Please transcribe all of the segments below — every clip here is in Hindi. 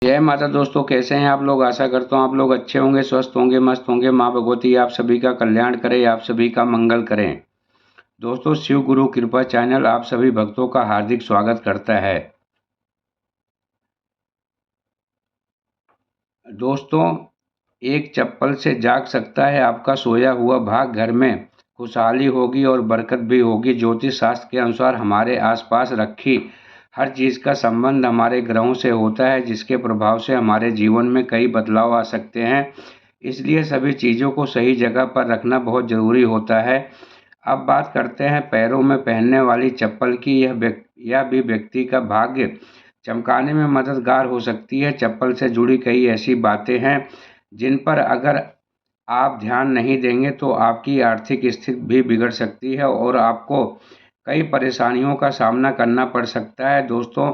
जय माता दोस्तों, कैसे हैं आप लोग। आशा करता हूँ आप लोग अच्छे होंगे, स्वस्थ होंगे, मस्त होंगे। माँ भगवती आप सभी का कल्याण करें, आप सभी का मंगल करें। दोस्तों, शिव गुरु कृपा चैनल आप सभी भक्तों का हार्दिक स्वागत करता है। दोस्तों, एक चप्पल से जाग सकता है आपका सोया हुआ भाग। घर में खुशहाली होगी और बरकत भी होगी। ज्योतिष शास्त्र के अनुसार हमारे आसपास रखी हर चीज़ का संबंध हमारे ग्रहों से होता है, जिसके प्रभाव से हमारे जीवन में कई बदलाव आ सकते हैं। इसलिए सभी चीज़ों को सही जगह पर रखना बहुत ज़रूरी होता है। अब बात करते हैं पैरों में पहनने वाली चप्पल की। यह भी व्यक्ति का भाग्य चमकाने में मददगार हो सकती है। चप्पल से जुड़ी कई ऐसी बातें हैं जिन पर अगर आप ध्यान नहीं देंगे तो आपकी आर्थिक स्थिति भी बिगड़ सकती है और आपको कई परेशानियों का सामना करना पड़ सकता है। दोस्तों,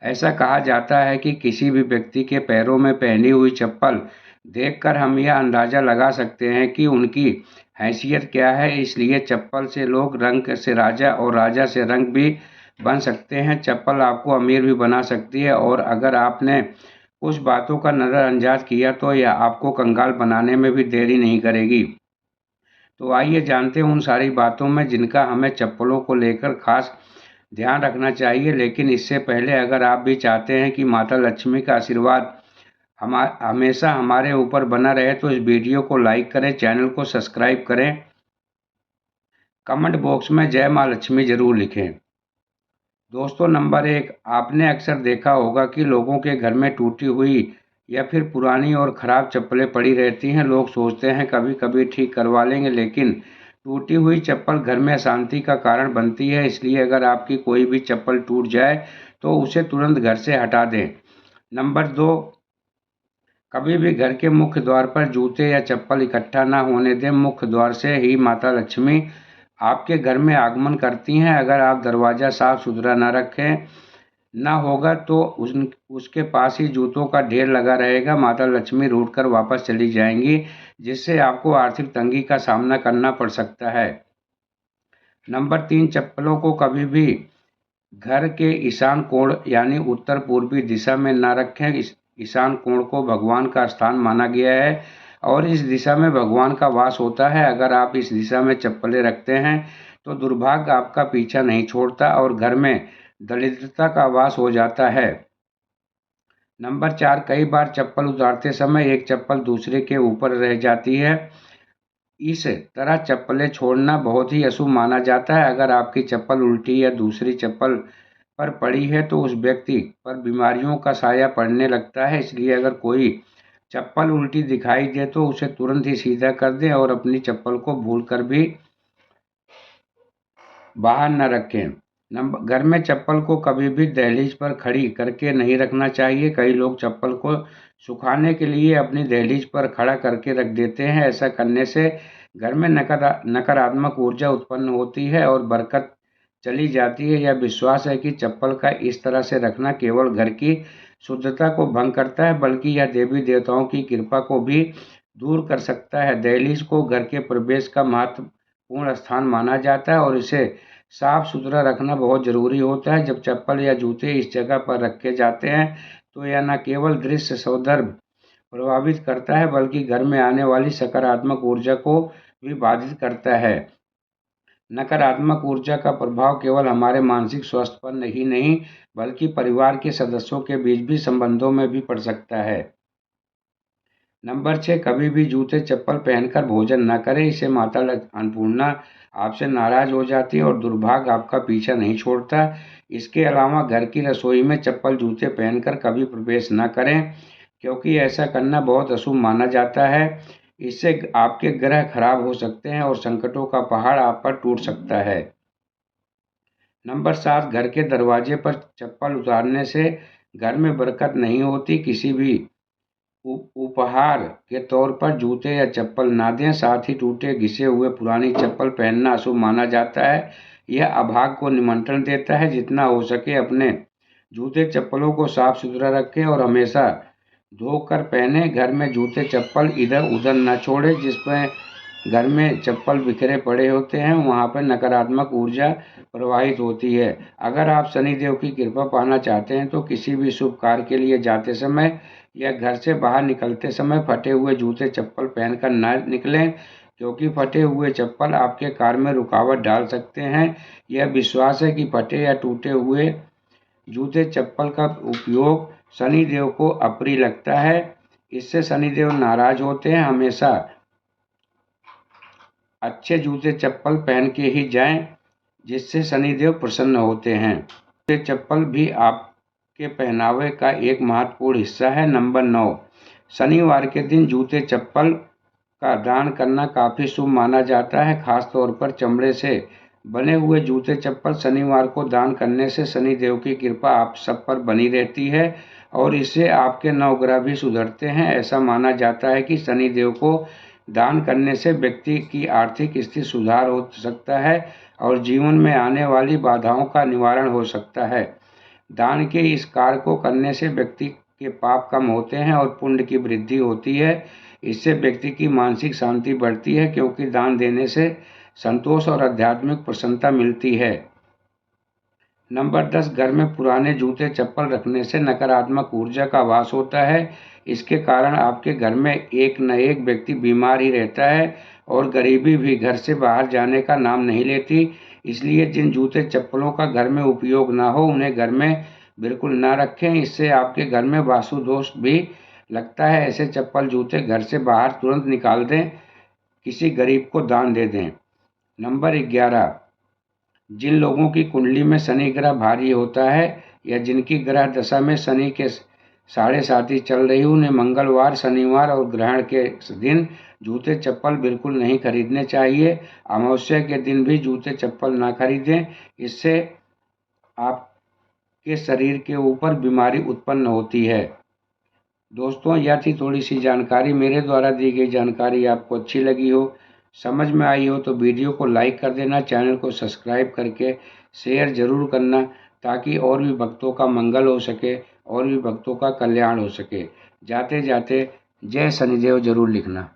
ऐसा कहा जाता है कि किसी भी व्यक्ति के पैरों में पहनी हुई चप्पल देखकर हम यह अंदाज़ा लगा सकते हैं कि उनकी हैसियत क्या है। इसलिए चप्पल से लोग रंग से राजा और राजा से रंग भी बन सकते हैं। चप्पल आपको अमीर भी बना सकती है और अगर आपने कुछ बातों का नज़रअंदाज किया तो यह आपको कंगाल बनाने में भी देरी नहीं करेगी। तो आइए जानते हैं उन सारी बातों में जिनका हमें चप्पलों को लेकर खास ध्यान रखना चाहिए। लेकिन इससे पहले अगर आप भी चाहते हैं कि माता लक्ष्मी का आशीर्वाद हमेशा हमारे ऊपर बना रहे तो इस वीडियो को लाइक करें, चैनल को सब्सक्राइब करें, कमेंट बॉक्स में जय माँ लक्ष्मी ज़रूर लिखें। दोस्तों, नंबर 1, आपने अक्सर देखा होगा कि लोगों के घर में टूटी हुई या फिर पुरानी और ख़राब चप्पलें पड़ी रहती हैं। लोग सोचते हैं कभी कभी ठीक करवा लेंगे, लेकिन टूटी हुई चप्पल घर में अशांति का कारण बनती है। इसलिए अगर आपकी कोई भी चप्पल टूट जाए तो उसे तुरंत घर से हटा दें। नंबर 2, कभी भी घर के मुख्य द्वार पर जूते या चप्पल इकट्ठा ना होने दें। मुख्य द्वार से ही माता लक्ष्मी आपके घर में आगमन करती हैं। अगर आप दरवाज़ा साफ सुथरा न रखें ना होगा तो उसके पास ही जूतों का ढेर लगा रहेगा। माता लक्ष्मी रूठ कर वापस चली जाएंगी, जिससे आपको आर्थिक तंगी का सामना करना पड़ सकता है। नंबर 3, चप्पलों को कभी भी घर के ईशान कोण यानी उत्तर पूर्वी दिशा में न रखें। ईशान कोण को भगवान का स्थान माना गया है और इस दिशा में भगवान का वास होता है। अगर आप इस दिशा में चप्पलें रखते हैं तो दुर्भाग्य आपका पीछा नहीं छोड़ता और घर में दरिद्रता का वास हो जाता है। नंबर 4, कई बार चप्पल उतारते समय एक चप्पल दूसरे के ऊपर रह जाती है। इस तरह चप्पलें छोड़ना बहुत ही अशुभ माना जाता है। अगर आपकी चप्पल उल्टी या दूसरी चप्पल पर पड़ी है तो उस व्यक्ति पर बीमारियों का साया पड़ने लगता है। इसलिए अगर कोई चप्पल उल्टी दिखाई दे तो उसे तुरंत ही सीधा कर दें और अपनी चप्पल को भूलकर भी बाहर न रखें। घर में चप्पल को कभी भी दहलीज पर खड़ी करके नहीं रखना चाहिए। कई लोग चप्पल को सुखाने के लिए अपनी दहलीज पर खड़ा करके रख देते हैं। ऐसा करने से घर में नकारात्मक ऊर्जा उत्पन्न होती है और बरकत चली जाती है। यह विश्वास है कि चप्पल का इस तरह से रखना केवल घर की शुद्धता को भंग करता है, बल्कि यह देवी देवताओं की कृपा को भी दूर कर सकता है। दहलीज को घर के प्रवेश का महत्वपूर्ण स्थान माना जाता है और इसे साफ सुथरा रखना बहुत ज़रूरी होता है। जब चप्पल या जूते इस जगह पर रखे जाते हैं तो यह न केवल दृश्य सौंदर्य प्रभावित करता है, बल्कि घर में आने वाली सकारात्मक ऊर्जा को भी बाधित करता है। नकारात्मक ऊर्जा का प्रभाव केवल हमारे मानसिक स्वास्थ्य पर ही नहीं, बल्कि परिवार के सदस्यों के बीच भी संबंधों में भी पड़ सकता है। नंबर 6, कभी भी जूते चप्पल पहनकर भोजन न करें। इससे माता अन्नपूर्णा आपसे नाराज हो जाती है और दुर्भाग्य आपका पीछा नहीं छोड़ता। इसके अलावा घर की रसोई में चप्पल जूते पहनकर कभी प्रवेश न करें, क्योंकि ऐसा करना बहुत अशुभ माना जाता है। इससे आपके ग्रह खराब हो सकते हैं और संकटों का पहाड़ आप पर टूट सकता है। नंबर 7, घर के दरवाजे पर चप्पल उतारने से घर में बरकत नहीं होती। किसी भी उपहार के तौर पर जूते या चप्पल ना दें। साथ ही टूटे घिसे हुए पुरानी चप्पल पहनना अशुभ माना जाता है। यह अभाग्य को निमंत्रण देता है। जितना हो सके अपने जूते चप्पलों को साफ सुथरा रखें और हमेशा धोकर पहने। घर में जूते चप्पल इधर उधर न छोड़ें, जिसमें घर में चप्पल बिखरे पड़े होते हैं वहाँ पर नकारात्मक ऊर्जा प्रवाहित होती है। अगर आप शनिदेव की कृपा पाना चाहते हैं तो किसी भी शुभ कार्य के लिए जाते समय या घर से बाहर निकलते समय फटे हुए जूते चप्पल पहनकर न निकलें, क्योंकि फटे हुए चप्पल आपके कार्य में रुकावट डाल सकते हैं। यह विश्वास है कि फटे या टूटे हुए जूते चप्पल का उपयोग शनिदेव को अप्रिय लगता है। इससे शनिदेव नाराज होते हैं। हमेशा अच्छे जूते चप्पल पहन के ही जाएं, जिससे शनिदेव प्रसन्न होते हैं। जूते चप्पल भी आपके पहनावे का एक महत्वपूर्ण हिस्सा है। नंबर 9, शनिवार के दिन जूते चप्पल का दान करना काफ़ी शुभ माना जाता है। खास तौर पर चमड़े से बने हुए जूते चप्पल शनिवार को दान करने से शनिदेव की कृपा आप सब पर बनी रहती है और इससे आपके नवग्रह भी सुधरते हैं। ऐसा माना जाता है कि शनिदेव को दान करने से व्यक्ति की आर्थिक स्थिति सुधार हो सकता है और जीवन में आने वाली बाधाओं का निवारण हो सकता है। दान के इस कार्य को करने से व्यक्ति के पाप कम होते हैं और पुण्य की वृद्धि होती है। इससे व्यक्ति की मानसिक शांति बढ़ती है, क्योंकि दान देने से संतोष और आध्यात्मिक प्रसन्नता मिलती है। नंबर 10, घर में पुराने जूते चप्पल रखने से नकारात्मक ऊर्जा का वास होता है। इसके कारण आपके घर में एक न एक व्यक्ति बीमार ही रहता है और गरीबी भी घर से बाहर जाने का नाम नहीं लेती। इसलिए जिन जूते चप्पलों का घर में उपयोग ना हो उन्हें घर में बिल्कुल ना रखें। इससे आपके घर में वास्तु दोष भी लगता है। ऐसे चप्पल जूते घर से बाहर तुरंत निकाल दें, किसी गरीब को दान दे दें। नंबर 11, जिन लोगों की कुंडली में शनि ग्रह भारी होता है या जिनकी ग्रह दशा में शनि के 7.5 चल रही, उन्हें मंगलवार, शनिवार और ग्रहण के दिन जूते चप्पल बिल्कुल नहीं खरीदने चाहिए। अमावस्या के दिन भी जूते चप्पल ना खरीदें, इससे आपके शरीर के ऊपर बीमारी उत्पन्न होती है। दोस्तों, यह थी थोड़ी सी जानकारी। मेरे द्वारा दी गई जानकारी आपको अच्छी लगी हो, समझ में आई हो तो वीडियो को लाइक कर देना, चैनल को सब्सक्राइब करके शेयर ज़रूर करना, ताकि और भी भक्तों का मंगल हो सके और भी भक्तों का कल्याण हो सके। जाते जाते जय शनिदेव ज़रूर लिखना।